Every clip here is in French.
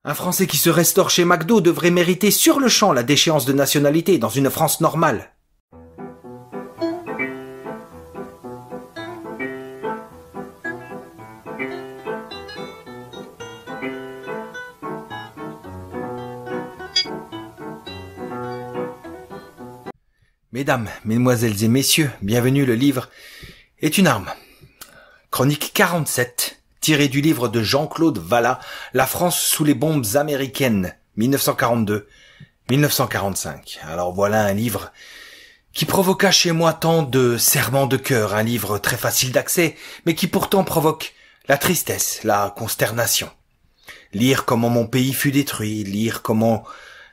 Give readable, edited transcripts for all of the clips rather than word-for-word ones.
Un Français qui se restaure chez McDo devrait mériter sur le champ la déchéance de nationalité dans une France normale. Mesdames, mesdemoiselles et messieurs, bienvenue, le livre est une arme. Chronique 47, tirée du livre de Jean-Claude Vallat, La France sous les bombes américaines, 1942-1945. Alors voilà un livre qui provoqua chez moi tant de serrements de cœur, un livre très facile d'accès, mais qui pourtant provoque la tristesse, la consternation. Lire comment mon pays fut détruit, lire comment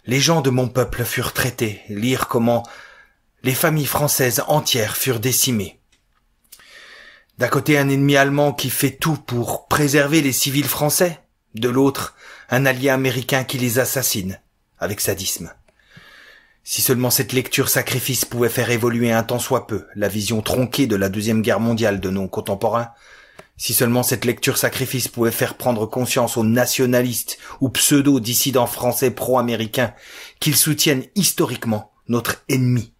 les gens de mon peuple furent traités, lire comment les familles françaises entières furent décimées. D'un côté, un ennemi allemand qui fait tout pour préserver les civils français. De l'autre, un allié américain qui les assassine, avec sadisme. Si seulement cette lecture sacrifice pouvait faire évoluer un tant soit peu la vision tronquée de la Deuxième Guerre mondiale de nos contemporains, si seulement cette lecture sacrifice pouvait faire prendre conscience aux nationalistes ou pseudo-dissidents français pro-américains qu'ils soutiennent historiquement notre ennemi.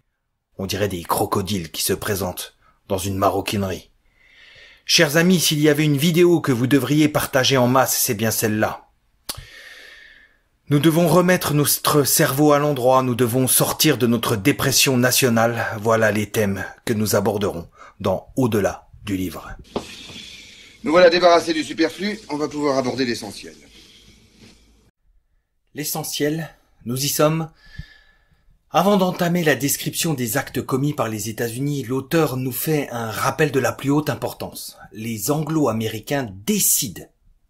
On dirait des crocodiles qui se présentent dans une maroquinerie. Chers amis, s'il y avait une vidéo que vous devriez partager en masse, c'est bien celle-là. Nous devons remettre notre cerveau à l'endroit, nous devons sortir de notre dépression nationale. Voilà les thèmes que nous aborderons dans Au-delà du livre. Nous voilà débarrassés du superflu, on va pouvoir aborder l'essentiel. L'essentiel, nous y sommes. Avant d'entamer la description des actes commis par les États-Unis, l'auteur nous fait un rappel de la plus haute importance. Les Anglo-Américains décident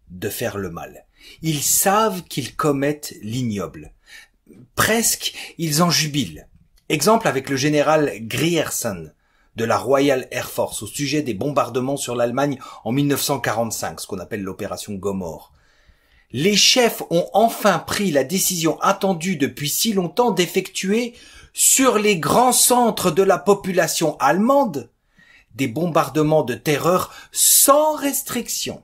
de faire le mal. Ils savent qu'ils commettent l'ignoble. Presque, ils en jubilent. Exemple avec le général Grierson de la Royal Air Force au sujet des bombardements sur l'Allemagne en 1945, ce qu'on appelle l'opération Gomorrhe. Les chefs ont enfin pris la décision attendue depuis si longtemps d'effectuer sur les grands centres de la population allemande des bombardements de terreur sans restriction.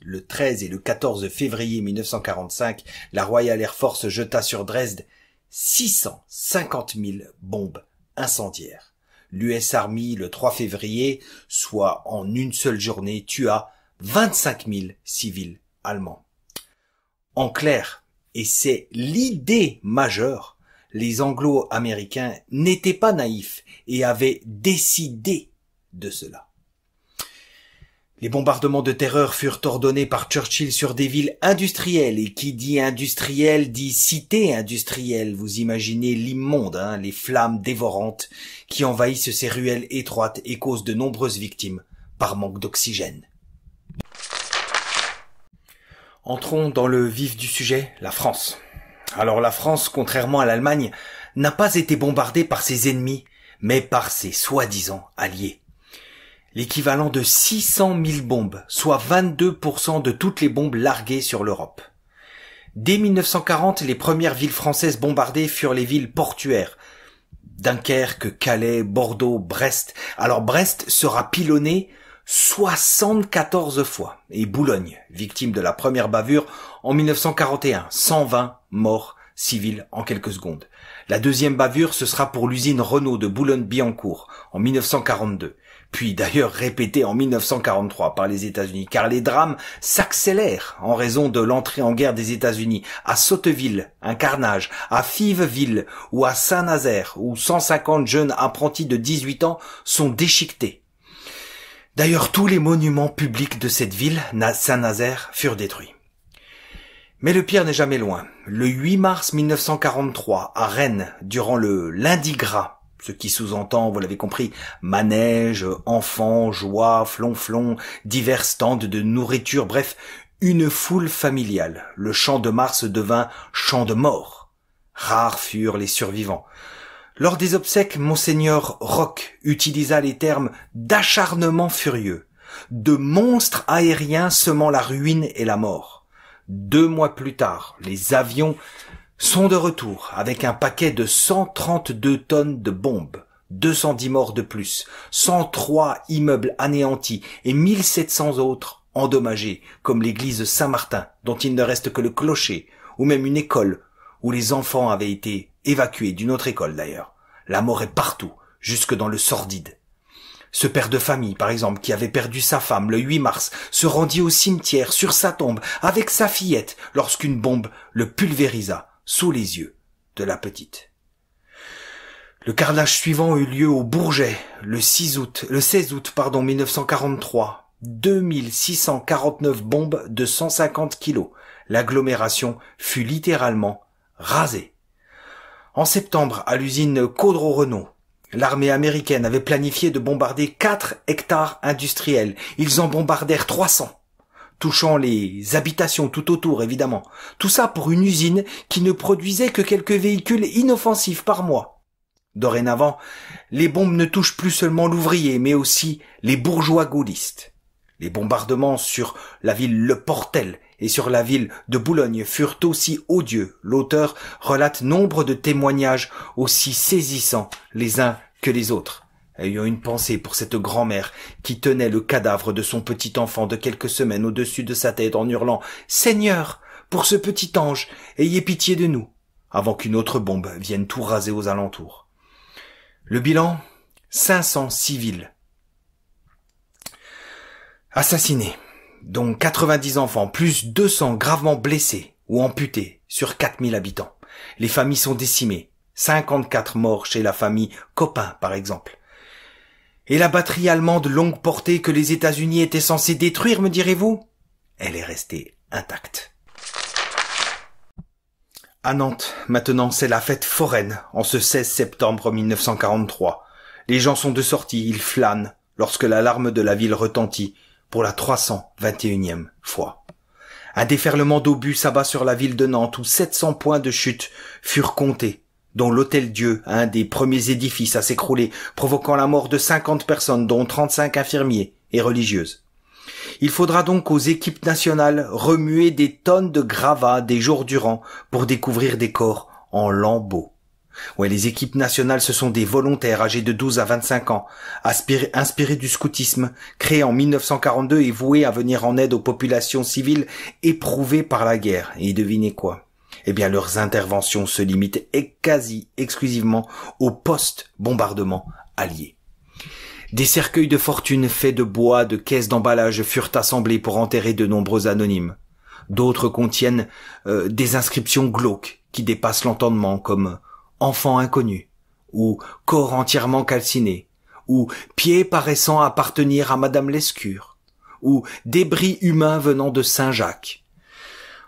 Le 13 et le 14 février 1945, la Royal Air Force jeta sur Dresde 650 000 bombes incendiaires. L'US Army, le 3 février, soit en une seule journée, tua 25 000 civils allemands. En clair, et c'est l'idée majeure, les Anglo-Américains n'étaient pas naïfs et avaient décidé de cela. Les bombardements de terreur furent ordonnés par Churchill sur des villes industrielles, et qui dit industriel dit cité industrielle. Vous imaginez l'immonde, les flammes dévorantes qui envahissent ces ruelles étroites et causent de nombreuses victimes par manque d'oxygène. Entrons dans le vif du sujet, la France. Alors la France, contrairement à l'Allemagne, n'a pas été bombardée par ses ennemis, mais par ses soi-disant alliés. L'équivalent de 600 000 bombes, soit 22% de toutes les bombes larguées sur l'Europe. Dès 1940, les premières villes françaises bombardées furent les villes portuaires. Dunkerque, Calais, Bordeaux, Brest. Alors Brest sera pilonnée 74 fois. Et Boulogne, victime de la première bavure en 1941, 120 morts civils en quelques secondes. La deuxième bavure, ce sera pour l'usine Renault de Boulogne-Billancourt en 1942, puis d'ailleurs répétée en 1943 par les États-Unis, car les drames s'accélèrent en raison de l'entrée en guerre des États-Unis. À Sotteville, un carnage, à Fiveville ou à Saint-Nazaire, où 150 jeunes apprentis de 18 ans sont déchiquetés. D'ailleurs, tous les monuments publics de cette ville, Saint-Nazaire, furent détruits. Mais le pire n'est jamais loin. Le 8 mars 1943, à Rennes, durant le lundi gras, ce qui sous-entend, vous l'avez compris, manège, enfants, joie, flonflon, divers stands de nourriture, bref, une foule familiale. Le champ de Mars devint champ de mort. Rares furent les survivants. Lors des obsèques, Monseigneur Roch utilisa les termes d'acharnement furieux, de monstres aériens semant la ruine et la mort. 2 mois plus tard, les avions sont de retour avec un paquet de 132 tonnes de bombes, 210 morts de plus, 103 immeubles anéantis et 1700 autres endommagées, comme l'église Saint-Martin, dont il ne reste que le clocher, ou même une école, où les enfants avaient été évacués d'une autre école d'ailleurs. La mort est partout, jusque dans le sordide. Ce père de famille, par exemple, qui avait perdu sa femme le 8 mars, se rendit au cimetière sur sa tombe avec sa fillette lorsqu'une bombe le pulvérisa sous les yeux de la petite. Le carnage suivant eut lieu au Bourget le 16 août 1943. 2649 bombes de 150 kilos. L'agglomération fut littéralement rasée. En septembre, à l'usine Caudreau-Renault, l'armée américaine avait planifié de bombarder 4 hectares industriels. Ils en bombardèrent 300, touchant les habitations tout autour, évidemment. Tout ça pour une usine qui ne produisait que quelques véhicules inoffensifs par mois. Dorénavant, les bombes ne touchent plus seulement l'ouvrier, mais aussi les bourgeois gaullistes. Les bombardements sur la ville Le Portel et sur la ville de Boulogne furent aussi odieux. L'auteur relate nombre de témoignages aussi saisissants les uns que les autres. Ayant une pensée pour cette grand-mère qui tenait le cadavre de son petit enfant de quelques semaines au-dessus de sa tête en hurlant « Seigneur, pour ce petit ange, ayez pitié de nous !» avant qu'une autre bombe vienne tout raser aux alentours. Le bilan, 500 civils assassinés, dont 90 enfants, plus 200 gravement blessés ou amputés sur 4000 habitants. Les familles sont décimées, 54 morts chez la famille Copin par exemple. Et la batterie allemande longue portée que les États-Unis étaient censés détruire, me direz-vous? Elle est restée intacte. À Nantes, maintenant, c'est la fête foraine, en ce 16 septembre 1943. Les gens sont de sortie, ils flânent, lorsque l'alarme de la ville retentit, pour la 321e fois. Un déferlement d'obus s'abat sur la ville de Nantes, où 700 points de chute furent comptés, dont l'Hôtel-Dieu, un des premiers édifices à s'écrouler, provoquant la mort de 50 personnes, dont 35 infirmiers et religieuses. Il faudra donc aux équipes nationales remuer des tonnes de gravats des jours durant pour découvrir des corps en lambeaux. Ouais, les équipes nationales, ce sont des volontaires âgés de 12 à 25 ans, inspirés du scoutisme, créés en 1942 et voués à venir en aide aux populations civiles éprouvées par la guerre. Et devinez quoi? Eh bien, leurs interventions se limitent quasi exclusivement aux post-bombardements alliés. Des cercueils de fortune faits de bois, de caisses d'emballage furent assemblés pour enterrer de nombreux anonymes. D'autres contiennent des inscriptions glauques qui dépassent l'entendement, comme « enfant inconnu » ou « corps entièrement calciné » ou « pieds paraissant appartenir à Madame Lescure » ou « débris humains venant de Saint-Jacques ».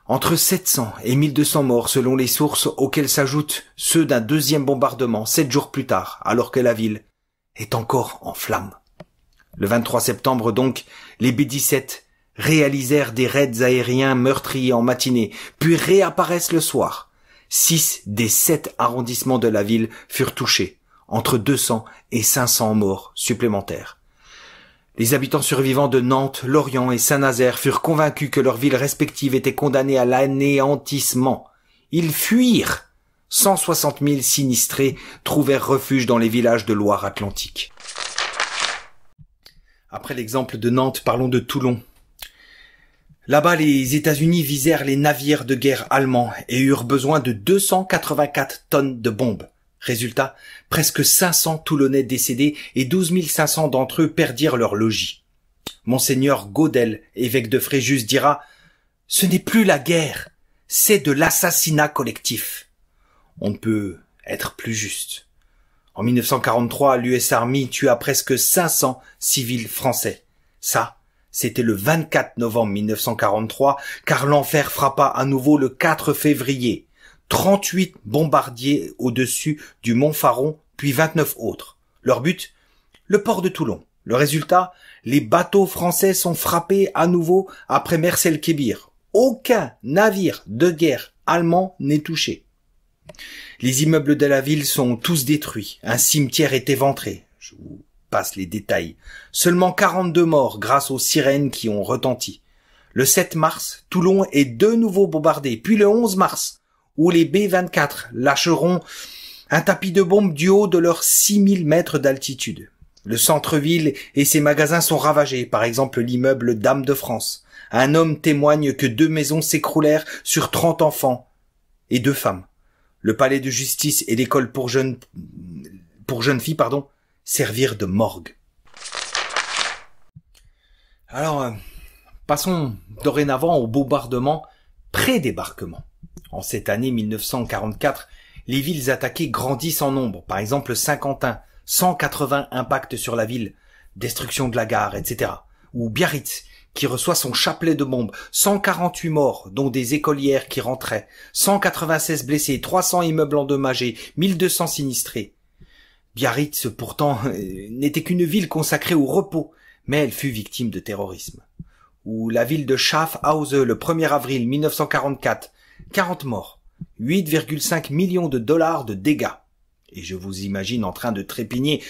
Entre 700 et 1200 morts selon les sources auxquelles s'ajoutent ceux d'un deuxième bombardement 7 jours plus tard, alors que la ville est encore en flammes. Le 23 septembre donc, les B-17 réalisèrent des raids aériens meurtriers en matinée, puis réapparaissent le soir. 6 des 7 arrondissements de la ville furent touchés, entre 200 et 500 morts supplémentaires. Les habitants survivants de Nantes, Lorient et Saint-Nazaire furent convaincus que leurs villes respectives étaient condamnées à l'anéantissement. Ils fuirent. 160 000 sinistrés trouvèrent refuge dans les villages de Loire-Atlantique. Après l'exemple de Nantes, parlons de Toulon. Là-bas, les États-Unis visèrent les navires de guerre allemands et eurent besoin de 284 tonnes de bombes. Résultat, presque 500 Toulonnais décédés et 12 500 d'entre eux perdirent leur logis. Monseigneur Gaudel, évêque de Fréjus, dira « Ce n'est plus la guerre, c'est de l'assassinat collectif. » On ne peut être plus juste. En 1943, l'US Army tua presque 500 civils français. Ça, c'était le 24 novembre 1943, car l'enfer frappa à nouveau le 4 février. 38 bombardiers au-dessus du Mont Faron, puis 29 autres. Leur but? Le port de Toulon. Le résultat? Les bateaux français sont frappés à nouveau après Mers-el-Kébir. Aucun navire de guerre allemand n'est touché. Les immeubles de la ville sont tous détruits. Un cimetière est éventré. Je vous passe les détails. Seulement 42 morts grâce aux sirènes qui ont retenti. Le 7 mars, Toulon est de nouveau bombardé. Puis le 11 mars, où les B-24 lâcheront un tapis de bombes du haut de leurs 6000 mètres d'altitude. Le centre-ville et ses magasins sont ravagés, par exemple l'immeuble Dame de France. Un homme témoigne que 2 maisons s'écroulèrent sur 30 enfants et 2 femmes. Le palais de justice et l'école pour jeunes filles, servirent de morgue. Alors, passons dorénavant au bombardement pré-débarquement. En cette année 1944, les villes attaquées grandissent en nombre. Par exemple, Saint-Quentin, 180 impacts sur la ville, destruction de la gare, etc. Ou Biarritz, qui reçoit son chapelet de bombes, 148 morts, dont des écolières qui rentraient, 196 blessés, 300 immeubles endommagés, 1200 sinistrés. Biarritz, pourtant, n'était qu'une ville consacrée au repos, mais elle fut victime de terrorisme. Ou la ville de Schaffhausen, le 1er avril 1944, 40 morts, 8,5 millions de dollars de dégâts. Et je vous imagine en train de trépigner.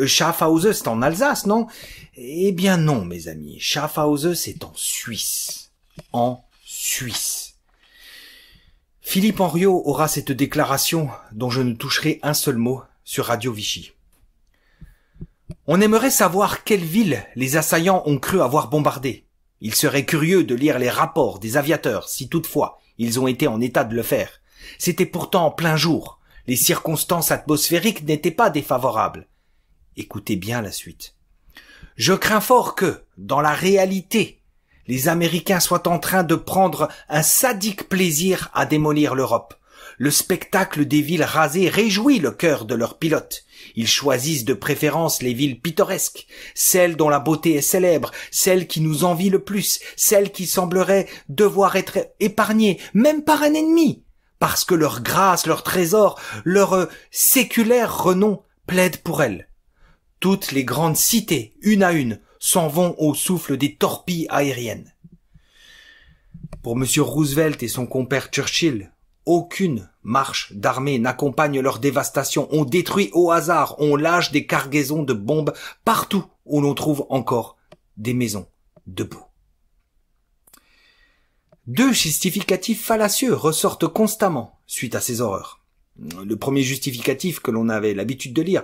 Schaffhausen, c'est en Alsace, non? Eh bien non, mes amis. Schaffhausen, c'est en Suisse. En Suisse. Philippe Henriot aura cette déclaration dont je ne toucherai un seul mot sur Radio Vichy. On aimerait savoir quelle ville les assaillants ont cru avoir bombardée. Il serait curieux de lire les rapports des aviateurs, si toutefois ils ont été en état de le faire. C'était pourtant en plein jour. Les circonstances atmosphériques n'étaient pas défavorables. Écoutez bien la suite. Je crains fort que, dans la réalité, les Américains soient en train de prendre un sadique plaisir à démolir l'Europe. Le spectacle des villes rasées réjouit le cœur de leurs pilotes. Ils choisissent de préférence les villes pittoresques, celles dont la beauté est célèbre, celles qui nous envient le plus, celles qui sembleraient devoir être épargnées, même par un ennemi, parce que leur grâce, leur trésor, leur séculaire renom plaident pour elles. Toutes les grandes cités, une à une, s'en vont au souffle des torpilles aériennes. Pour M. Roosevelt et son compère Churchill, aucune marche d'armée n'accompagne leur dévastation. On détruit au hasard, on lâche des cargaisons de bombes partout où l'on trouve encore des maisons debout. 2 justificatifs fallacieux ressortent constamment suite à ces horreurs. Le premier justificatif que l'on avait l'habitude de lire,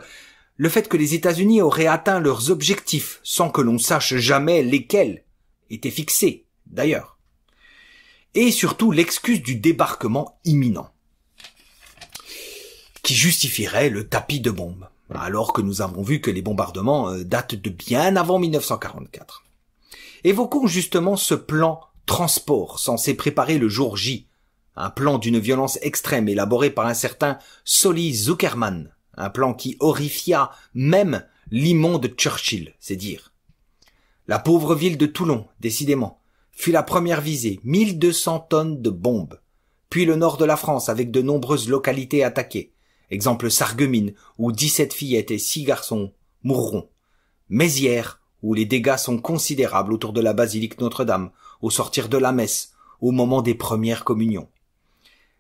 le fait que les États-Unis auraient atteint leurs objectifs sans que l'on sache jamais lesquels étaient fixés, d'ailleurs. Et surtout l'excuse du débarquement imminent, qui justifierait le tapis de bombes, alors que nous avons vu que les bombardements datent de bien avant 1944. Évoquons justement ce plan transport censé préparer le jour J, un plan d'une violence extrême élaboré par un certain Solly Zuckerman, un plan qui horrifia même l'immonde Churchill, c'est dire. La pauvre ville de Toulon, décidément, fut la première visée, 1200 tonnes de bombes. Puis le nord de la France avec de nombreuses localités attaquées. Exemple Sarreguemines, où 17 fillettes et 6 garçons mourront. Mézières, où les dégâts sont considérables autour de la basilique Notre-Dame, au sortir de la messe, au moment des premières communions.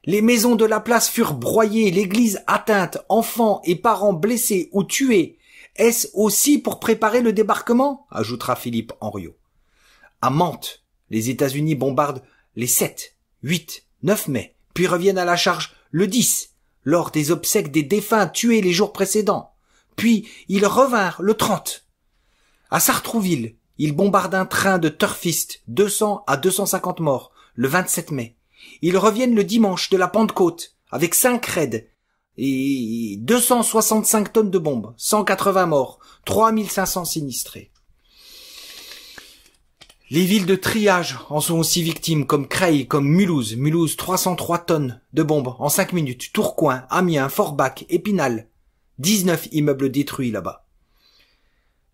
Les maisons de la place furent broyées, l'église atteinte, enfants et parents blessés ou tués. Est-ce aussi pour préparer le débarquement? Ajoutera Philippe Henriot. À Mantes, les États-Unis bombardent les 7, 8, 9 mai, puis reviennent à la charge le 10, lors des obsèques des défunts tués les jours précédents. Puis ils revinrent le 30. À Sartrouville, ils bombardent un train de turfistes, 200 à 250 morts, le 27 mai. Ils reviennent le dimanche de la Pentecôte, avec 5 raids, et 265 tonnes de bombes, 180 morts, 3500 sinistrés. Les villes de triage en sont aussi victimes, comme Creil, comme Mulhouse. Mulhouse, 303 tonnes de bombes en 5 minutes. Tourcoing, Amiens, Forbach, Épinal. 19 immeubles détruits là-bas.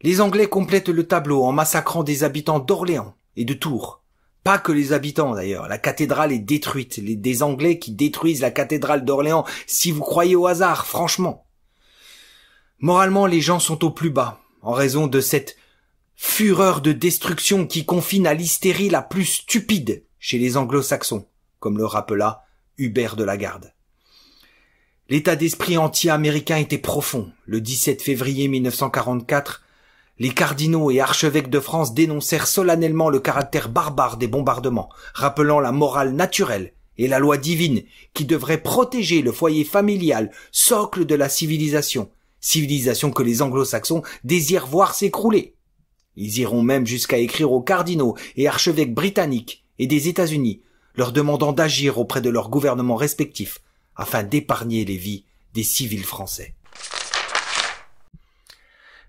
Les Anglais complètent le tableau en massacrant des habitants d'Orléans et de Tours. Pas que les habitants d'ailleurs, la cathédrale est détruite. Des Anglais qui détruisent la cathédrale d'Orléans, si vous croyez au hasard, franchement. Moralement, les gens sont au plus bas, en raison de cette fureur de destruction qui confine à l'hystérie la plus stupide chez les anglo-saxons, comme le rappela Hubert de Lagarde. L'état d'esprit anti-américain était profond. Le 17 février 1944, les cardinaux et archevêques de France dénoncèrent solennellement le caractère barbare des bombardements, rappelant la morale naturelle et la loi divine qui devrait protéger le foyer familial, socle de la civilisation. civilisation que les anglo-saxons désirent voir s'écrouler. Ils iront même jusqu'à écrire aux cardinaux et archevêques britanniques et des États-Unis, leur demandant d'agir auprès de leurs gouvernements respectifs afin d'épargner les vies des civils français.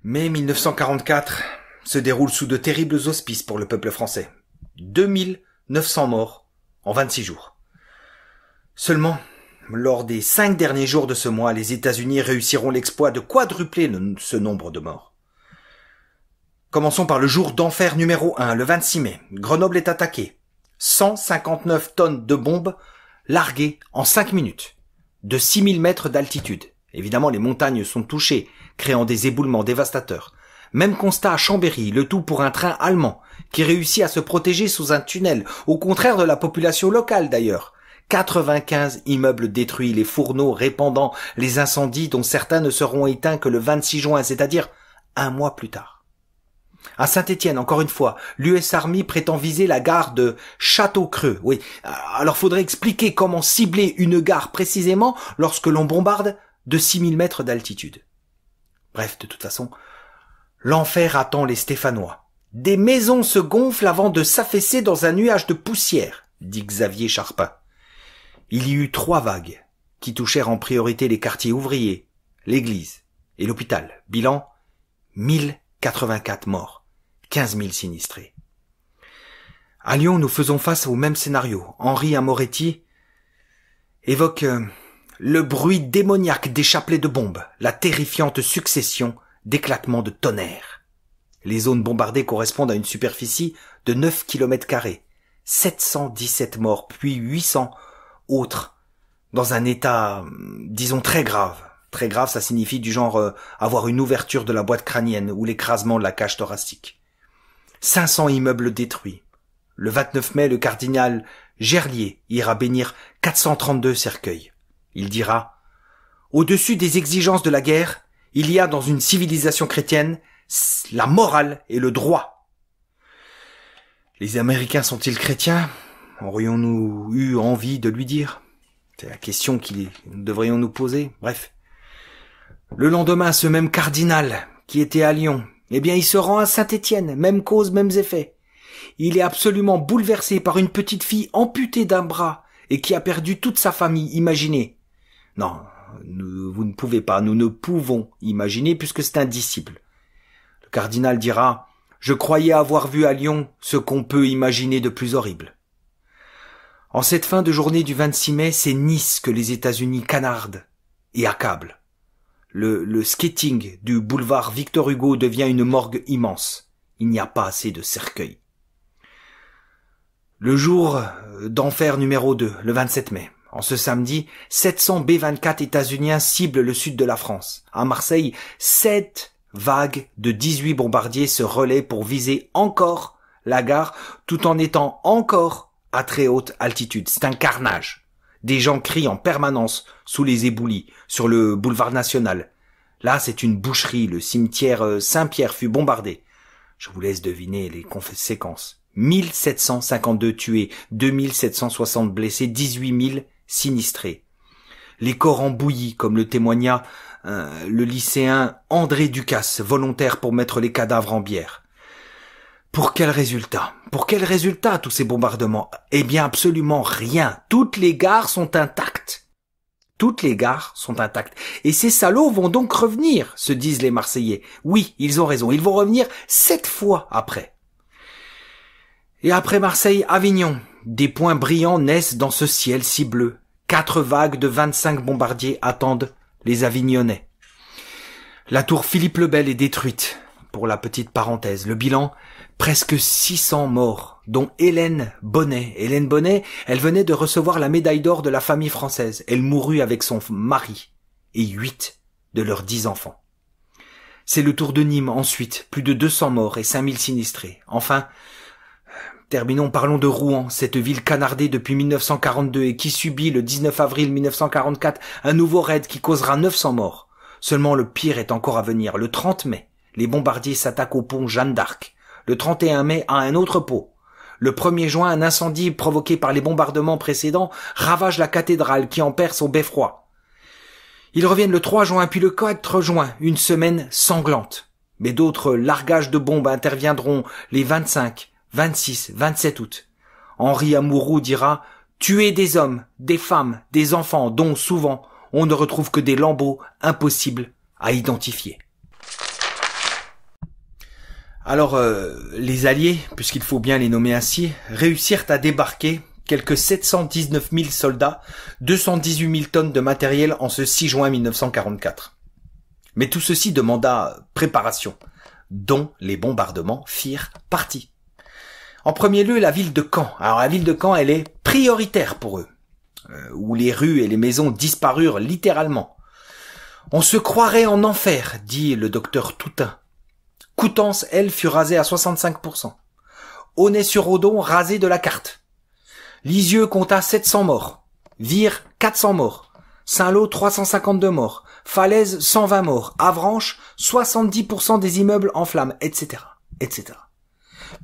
Mai 1944 se déroule sous de terribles auspices pour le peuple français. 2900 morts en 26 jours. Seulement, lors des 5 derniers jours de ce mois, les États-Unis réussiront l'exploit de quadrupler ce nombre de morts. Commençons par le jour d'enfer numéro 1, le 26 mai. Grenoble est attaqué. 159 tonnes de bombes larguées en 5 minutes, de 6000 mètres d'altitude. Évidemment, les montagnes sont touchées, créant des éboulements dévastateurs. Même constat à Chambéry, le tout pour un train allemand, qui réussit à se protéger sous un tunnel, au contraire de la population locale d'ailleurs. 95 immeubles détruits, les fourneaux répandant les incendies dont certains ne seront éteints que le 26 juin, c'est-à-dire un mois plus tard. À Saint-Étienne, encore une fois, l'US Army prétend viser la gare de Château-Creux. Oui, alors faudrait expliquer comment cibler une gare précisément lorsque l'on bombarde de 6000 mètres d'altitude. Bref, de toute façon, l'enfer attend les Stéphanois. Des maisons se gonflent avant de s'affaisser dans un nuage de poussière, dit Xavier Charpin. Il y eut 3 vagues, qui touchèrent en priorité les quartiers ouvriers, l'église et l'hôpital. Bilan, 1084 morts, 15 000 sinistrés. À Lyon, nous faisons face au même scénario. Henri Amoretti évoque le bruit démoniaque des chapelets de bombes, la terrifiante succession d'éclatements de tonnerre. Les zones bombardées correspondent à une superficie de 9 km², 717 morts, puis 800 autres, dans un état, disons, très grave. Très grave, ça signifie du genre avoir une ouverture de la boîte crânienne ou l'écrasement de la cage thoracique. 500 immeubles détruits. Le 29 mai, le cardinal Gerlier ira bénir 432 cercueils. Il dira « Au-dessus des exigences de la guerre, il y a dans une civilisation chrétienne la morale et le droit. » Les Américains sont-ils chrétiens ? Aurions-nous eu envie de lui dire ? C'est la question que nous devrions nous poser. Bref. Le lendemain, ce même cardinal qui était à Lyon, eh bien, il se rend à Saint-Étienne, même cause, mêmes effets. Il est absolument bouleversé par une petite fille amputée d'un bras et qui a perdu toute sa famille. Imaginez. Non, vous ne pouvez pas, nous ne pouvons imaginer puisque c'est indicible. Le cardinal dira « Je croyais avoir vu à Lyon ce qu'on peut imaginer de plus horrible. » En cette fin de journée du 26 mai, c'est Nice que les États-Unis canardent et accablent. Le skating du boulevard Victor Hugo devient une morgue immense. Il n'y a pas assez de cercueils. Le jour d'enfer numéro 2, le 27 mai. En ce samedi, 700 B-24 états-uniens ciblent le sud de la France. À Marseille, 7 vagues de 18 bombardiers se relaient pour viser encore la gare, tout en étant encore à très haute altitude. C'est un carnage. Des gens crient en permanence sous les éboulis, sur le boulevard national. Là, c'est une boucherie. Le cimetière Saint-Pierre fut bombardé. Je vous laisse deviner les conséquences. 1752 tués, 2760 blessés, 18 000 sinistrés. Les corps en bouillie, comme le témoigna le lycéen André Ducasse, volontaire pour mettre les cadavres en bière. Pour quel résultat ? Pour quel résultat tous ces bombardements ? Eh bien absolument rien. Toutes les gares sont intactes. Toutes les gares sont intactes. Et ces salauds vont donc revenir, se disent les Marseillais. Oui, ils ont raison. Ils vont revenir 7 fois après. Et après Marseille, Avignon. Des points brillants naissent dans ce ciel si bleu. 4 vagues de 25 bombardiers attendent les Avignonnais. La tour Philippe le Bel est détruite. Pour la petite parenthèse, le bilan, presque 600 morts, dont Hélène Bonnet. Hélène Bonnet, elle venait de recevoir la médaille d'or de la famille française. Elle mourut avec son mari et 8 de leurs 10 enfants. C'est le tour de Nîmes ensuite, plus de 200 morts et 5000 sinistrés. Enfin, terminons, parlons de Rouen, cette ville canardée depuis 1942 et qui subit le 19 avril 1944 un nouveau raid qui causera 900 morts. Seulement le pire est encore à venir. Le 30 mai, les bombardiers s'attaquent au pont Jeanne d'Arc. Le 31 mai, à un autre pont. Le 1er juin, un incendie provoqué par les bombardements précédents ravage la cathédrale qui en perd son beffroi. Ils reviennent le 3 juin, puis le 4 juin, une semaine sanglante. Mais d'autres largages de bombes interviendront les 25, 26, 27 août. Henri Amouroux dira « Tuer des hommes, des femmes, des enfants, dont souvent on ne retrouve que des lambeaux impossibles à identifier. » Alors, les Alliés, puisqu'il faut bien les nommer ainsi, réussirent à débarquer quelques 719 000 soldats, 218 000 tonnes de matériel en ce 6 juin 1944. Mais tout ceci demanda préparation, dont les bombardements firent partie. En premier lieu, la ville de Caen. Alors la ville de Caen, elle est prioritaire pour eux, où les rues et les maisons disparurent littéralement. On se croirait en enfer, dit le docteur Toutain. Coutances, elle, fut rasée à 65%. Aunay-sur-Odon rasé de la carte. Lisieux compta 700 morts. Vire, 400 morts. Saint-Lô, 352 morts. Falaise, 120 morts. Avranches, 70% des immeubles en flammes, etc., etc.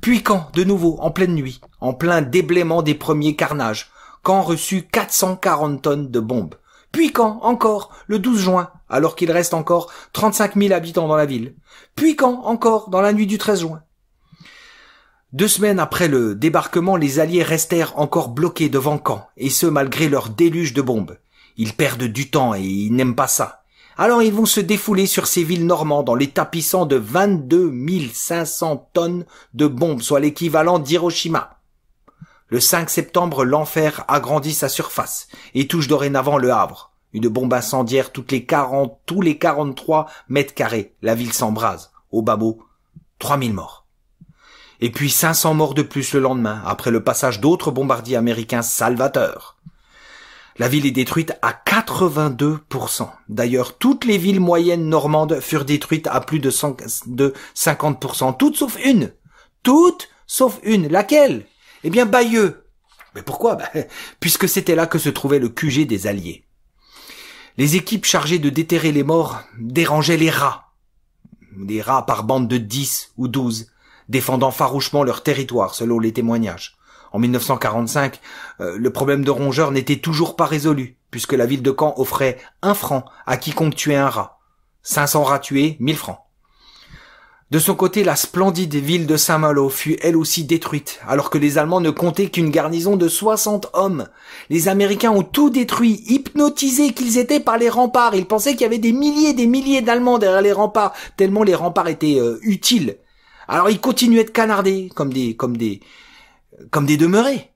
Puis Caen, de nouveau, en pleine nuit, en plein déblaiement des premiers carnages. Caen reçut 440 tonnes de bombes. Puis Caen, encore, le 12 juin, alors qu'il reste encore 35 000 habitants dans la ville. Puis Caen, encore, dans la nuit du 13 juin. 2 semaines après le débarquement, les Alliés restèrent encore bloqués devant Caen, et ce malgré leur déluge de bombes. Ils perdent du temps et ils n'aiment pas ça. Alors ils vont se défouler sur ces villes normandes en les tapissant de 22 500 tonnes de bombes, soit l'équivalent d'Hiroshima. Le 5 septembre, l'enfer agrandit sa surface et touche dorénavant le Havre. Une bombe incendiaire tous les 43 mètres carrés. La ville s'embrase. Au bas-mot, 3000 morts. Et puis 500 morts de plus le lendemain, après le passage d'autres bombardiers américains salvateurs. La ville est détruite à 82%. D'ailleurs, toutes les villes moyennes normandes furent détruites à plus de 50%. Toutes sauf une. Toutes sauf une. Laquelle? Eh bien, Bayeux. Mais pourquoi? Puisque c'était là que se trouvait le QG des Alliés. Les équipes chargées de déterrer les morts dérangeaient les rats. Des rats par bande de 10 ou 12, défendant farouchement leur territoire, selon les témoignages. En 1945, le problème de rongeurs n'était toujours pas résolu, puisque la ville de Caen offrait 1 franc à quiconque tuait un rat. 500 rats tués, 1000 francs. De son côté, la splendide ville de Saint-Malo fut elle aussi détruite, alors que les Allemands ne comptaient qu'une garnison de 60 hommes. Les Américains ont tout détruit, hypnotisés qu'ils étaient par les remparts. Ils pensaient qu'il y avait des milliers d'Allemands derrière les remparts, tellement les remparts étaient utiles. Alors ils continuaient de canarder, comme des demeurés,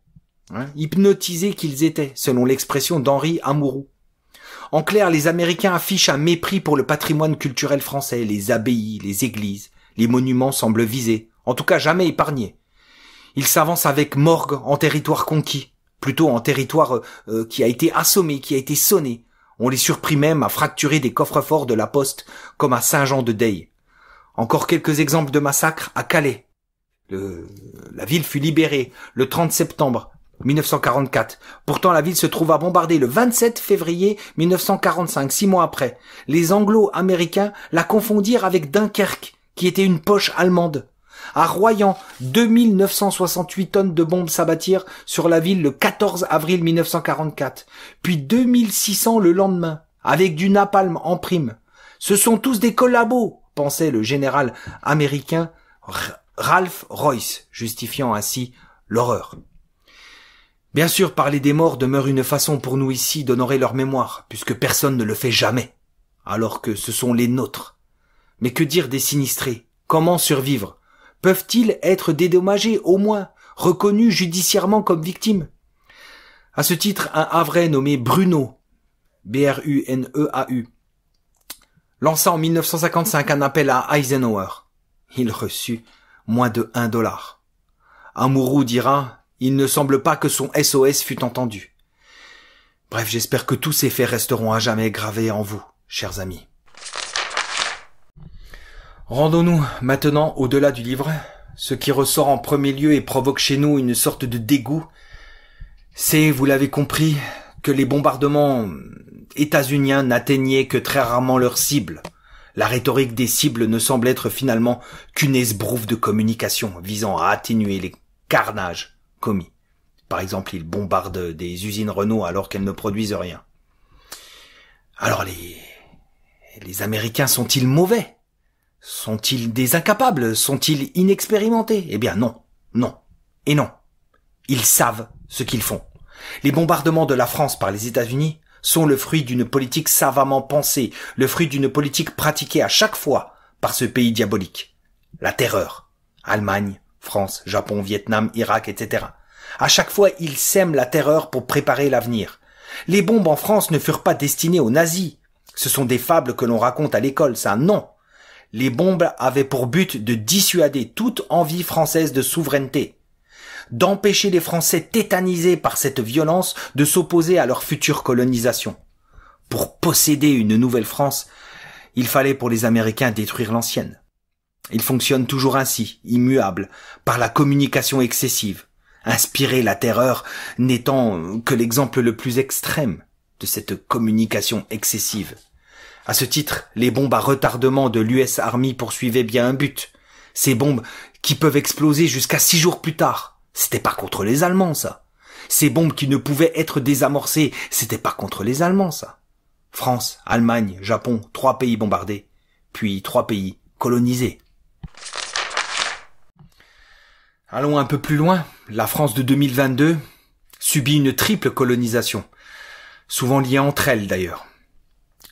hein, hypnotisés qu'ils étaient, selon l'expression d'Henri Amouroux. En clair, les Américains affichent un mépris pour le patrimoine culturel français, les abbayes, les églises. Les monuments semblent visés, en tout cas jamais épargnés. Ils s'avancent avec morgue en territoire conquis, plutôt en territoire qui a été assommé, qui a été sonné. On les surprit même à fracturer des coffres-forts de la poste, comme à Saint-Jean-de-Deille. Encore quelques exemples de massacres à Calais. La ville fut libérée le 30 septembre 1944. Pourtant, la ville se trouva bombardée le 27 février 1945, 6 mois après. Les Anglo-Américains la confondirent avec Dunkerque, qui était une poche allemande. À Royan, 2968 tonnes de bombes s'abattirent sur la ville le 14 avril 1944, puis 2600 le lendemain, avec du napalm en prime. Ce sont tous des collabos, pensait le général américain Ralph Royce, justifiant ainsi l'horreur. Bien sûr, parler des morts demeure une façon pour nous ici d'honorer leur mémoire, puisque personne ne le fait jamais, alors que ce sont les nôtres. Mais que dire des sinistrés? Comment survivre? Peuvent-ils être dédommagés, au moins, reconnus judiciairement comme victimes? À ce titre, un Havrais nommé Bruneau, B-R-U-N-E-A-U, lança en 1955 un appel à Eisenhower. Il reçut moins de $1. Amouroux dira « Il ne semble pas que son SOS fût entendu. » Bref, j'espère que tous ces faits resteront à jamais gravés en vous, chers amis. Rendons-nous maintenant au-delà du livre. Ce qui ressort en premier lieu et provoque chez nous une sorte de dégoût, c'est, vous l'avez compris, que les bombardements états-uniens n'atteignaient que très rarement leur cible. La rhétorique des cibles ne semble être finalement qu'une esbrouffe de communication visant à atténuer les carnages commis. Par exemple, ils bombardent des usines Renault alors qu'elles ne produisent rien. Alors les Américains sont-ils mauvais? Sont-ils des incapables? Sont-ils inexpérimentés? Eh bien non, non et non. Ils savent ce qu'ils font. Les bombardements de la France par les États-Unis sont le fruit d'une politique savamment pensée, le fruit d'une politique pratiquée à chaque fois par ce pays diabolique. La terreur. Allemagne, France, Japon, Vietnam, Irak, etc. À chaque fois, ils sèment la terreur pour préparer l'avenir. Les bombes en France ne furent pas destinées aux nazis. Ce sont des fables que l'on raconte à l'école, ça, non. Les bombes avaient pour but de dissuader toute envie française de souveraineté, d'empêcher les Français tétanisés par cette violence de s'opposer à leur future colonisation. Pour posséder une nouvelle France, il fallait pour les Américains détruire l'ancienne. Ils fonctionnent toujours ainsi, immuables, par la communication excessive. Inspirer la terreur n'étant que l'exemple le plus extrême de cette communication excessive. À ce titre, les bombes à retardement de l'US Army poursuivaient bien un but. Ces bombes qui peuvent exploser jusqu'à 6 jours plus tard. C'était pas contre les Allemands, ça. Ces bombes qui ne pouvaient être désamorcées, c'était pas contre les Allemands, ça. France, Allemagne, Japon, 3 pays bombardés, puis 3 pays colonisés. Allons un peu plus loin. La France de 2022 subit une triple colonisation, souvent liée entre elles d'ailleurs.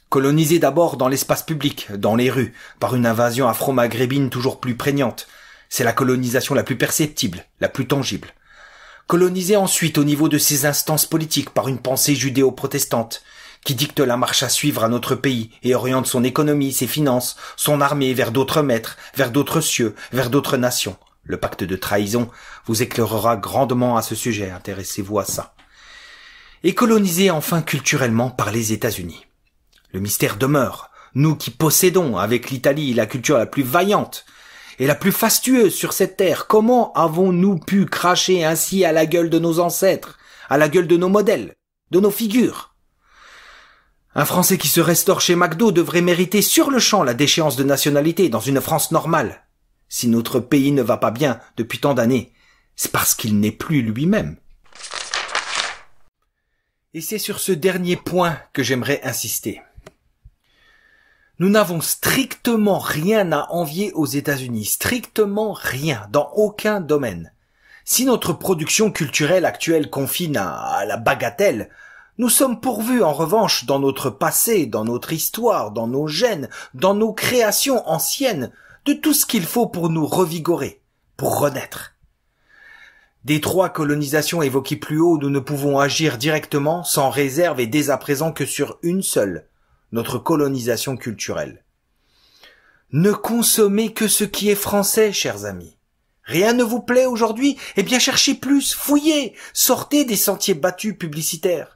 Colonisée d'abord dans l'espace public, dans les rues, par une invasion afro-maghrébine toujours plus prégnante. C'est la colonisation la plus perceptible, la plus tangible. Colonisée ensuite au niveau de ses instances politiques par une pensée judéo-protestante, qui dicte la marche à suivre à notre pays et oriente son économie, ses finances, son armée vers d'autres maîtres, vers d'autres cieux, vers d'autres nations. Le pacte de trahison vous éclairera grandement à ce sujet, intéressez-vous à ça. Et colonisée enfin culturellement par les États-Unis. Le mystère demeure, nous qui possédons avec l'Italie la culture la plus vaillante et la plus fastueuse sur cette terre, comment avons-nous pu cracher ainsi à la gueule de nos ancêtres, à la gueule de nos modèles, de nos figures? Un Français qui se restaure chez McDo devrait mériter sur le champ la déchéance de nationalité dans une France normale. Si notre pays ne va pas bien depuis tant d'années, c'est parce qu'il n'est plus lui-même. Et c'est sur ce dernier point que j'aimerais insister. Nous n'avons strictement rien à envier aux États-Unis, strictement rien, dans aucun domaine. Si notre production culturelle actuelle confine à la bagatelle, nous sommes pourvus en revanche dans notre passé, dans notre histoire, dans nos gènes, dans nos créations anciennes, de tout ce qu'il faut pour nous revigorer, pour renaître. Des 3 colonisations évoquées plus haut, nous ne pouvons agir directement, sans réserve et dès à présent que sur une seule, notre colonisation culturelle. Ne consommez que ce qui est français, chers amis. Rien ne vous plaît aujourd'hui? Eh bien cherchez plus, fouillez, sortez des sentiers battus publicitaires.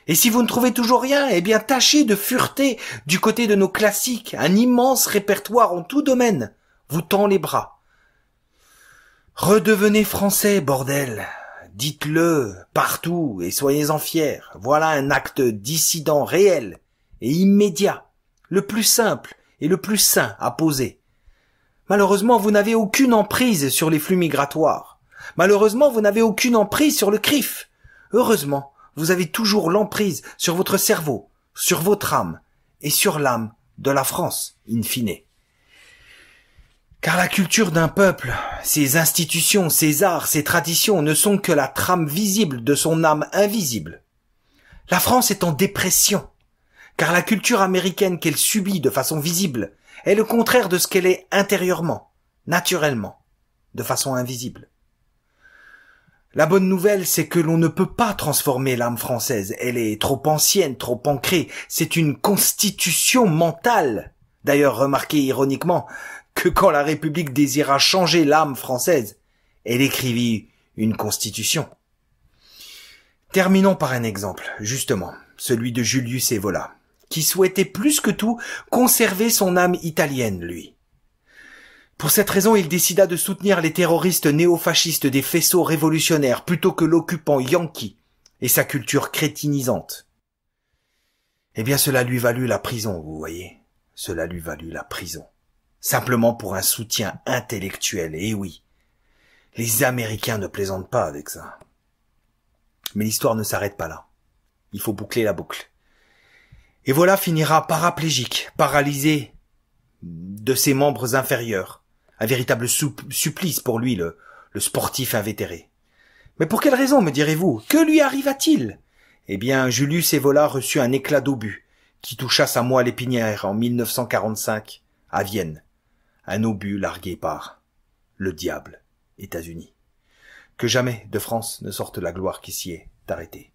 Et si vous ne trouvez toujours rien, eh bien tâchez de fureter du côté de nos classiques, un immense répertoire en tout domaine vous tend les bras. Redevenez français, bordel. Dites-le partout et soyez-en fiers. Voilà un acte dissident réel et immédiat, le plus simple et le plus sain à poser. Malheureusement, vous n'avez aucune emprise sur les flux migratoires. Malheureusement, vous n'avez aucune emprise sur le CRIF. Heureusement, vous avez toujours l'emprise sur votre cerveau, sur votre âme et sur l'âme de la France, in fine. Car la culture d'un peuple, ses institutions, ses arts, ses traditions ne sont que la trame visible de son âme invisible. La France est en dépression, car la culture américaine qu'elle subit de façon visible est le contraire de ce qu'elle est intérieurement, naturellement, de façon invisible. La bonne nouvelle, c'est que l'on ne peut pas transformer l'âme française. Elle est trop ancienne, trop ancrée. C'est une constitution mentale. D'ailleurs, remarquez ironiquement que quand la République désira changer l'âme française, elle écrivit une constitution. Terminons par un exemple, justement, celui de Julius Evola, qui souhaitait plus que tout conserver son âme italienne, lui. Pour cette raison, il décida de soutenir les terroristes néofascistes des faisceaux révolutionnaires plutôt que l'occupant yankee et sa culture crétinisante. Eh bien, cela lui valut la prison, vous voyez. Cela lui valut la prison. Simplement pour un soutien intellectuel, et oui. Les Américains ne plaisantent pas avec ça. Mais l'histoire ne s'arrête pas là. Il faut boucler la boucle. Et voilà finira paraplégique, paralysé de ses membres inférieurs. Un véritable supplice pour lui, le sportif invétéré. Mais pour quelle raison, me direz-vous? Que lui arriva-t-il? Eh bien, Julius Evola reçut un éclat d'obus qui toucha sa moelle épinière en 1945 à Vienne. Un obus largué par le diable, États-Unis. Que jamais de France ne sorte la gloire qui s'y est arrêtée.